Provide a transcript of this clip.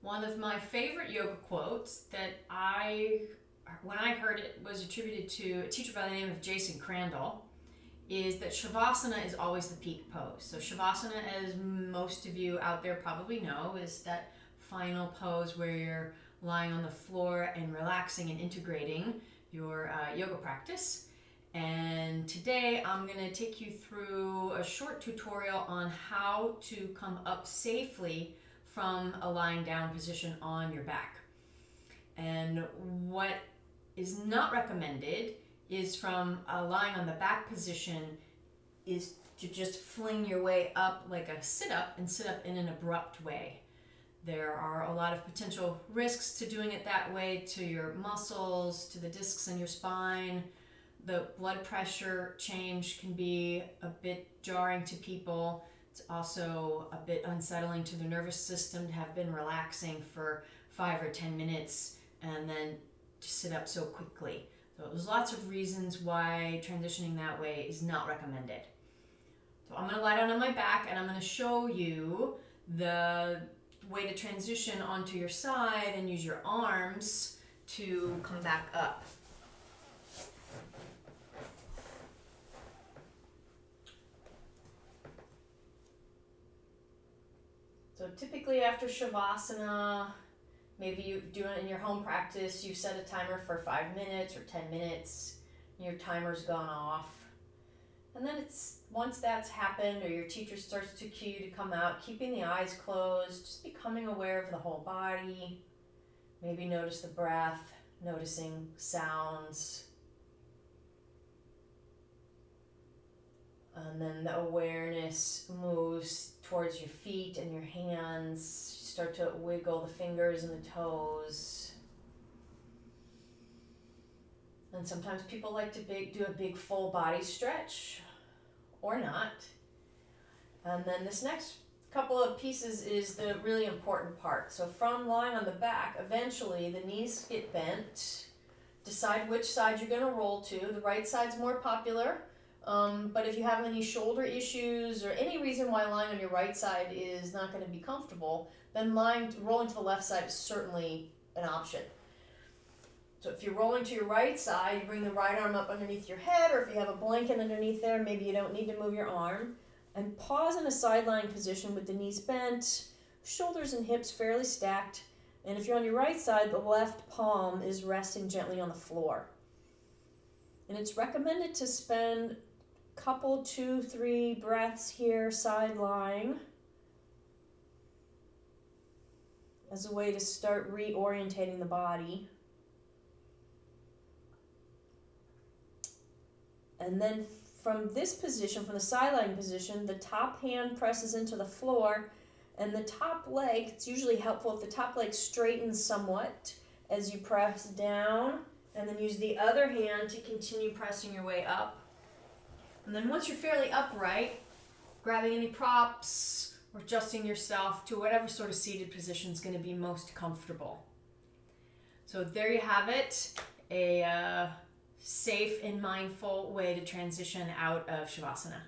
One of my favorite yoga quotes that when I heard it, was attributed to a teacher by the name of Jason Crandall, is that shavasana is always the peak pose. So shavasana, as most of you out there probably know, is that final pose where you're lying on the floor and relaxing and integrating your yoga practice. And today I'm going to take you through a short tutorial on how to come up safely from a lying down position on your back. And what is not recommended is from a lying on the back position is to just fling your way up like a sit-up and sit up in an abrupt way. There are a lot of potential risks to doing it that way, to your muscles, to the discs in your spine. The blood pressure change can be a bit jarring to people. It's also a bit unsettling to the nervous system to have been relaxing for 5 or 10 minutes and then to sit up so quickly. So there's lots of reasons why transitioning that way is not recommended. So I'm going to lie down on my back and I'm going to show you the way to transition onto your side and use your arms to come back up. So typically after shavasana, maybe you do it in your home practice, you set a timer for 5 minutes or 10 minutes, and your timer's gone off. And then once that's happened or your teacher starts to cue you to come out, keeping the eyes closed, just becoming aware of the whole body. Maybe notice the breath, noticing sounds. And then the awareness moves towards your feet and your hands. You start to wiggle the fingers and the toes. And sometimes people like to do a big full body stretch, or not. And then this next couple of pieces is the really important part. So from lying on the back, eventually the knees get bent. Decide which side you're going to roll to. The right side's more popular. But if you have any shoulder issues or any reason why lying on your right side is not going to be comfortable, then rolling to the left side is certainly an option. So if you're rolling to your right side, you bring the right arm up underneath your head, or if you have a blanket underneath there, maybe you don't need to move your arm. And pause in a side lying position with the knees bent, shoulders and hips fairly stacked. And if you're on your right side, the left palm is resting gently on the floor. And it's recommended to spend couple 2-3 breaths here side lying as a way to start reorientating the body. And then from this position, from the side lying position, the top hand presses into the floor and the top leg, it's usually helpful if the top leg straightens somewhat as you press down, and then use the other hand to continue pressing your way up. And then once you're fairly upright, grabbing any props or adjusting yourself to whatever sort of seated position is going to be most comfortable. So there you have it, a safe and mindful way to transition out of shavasana.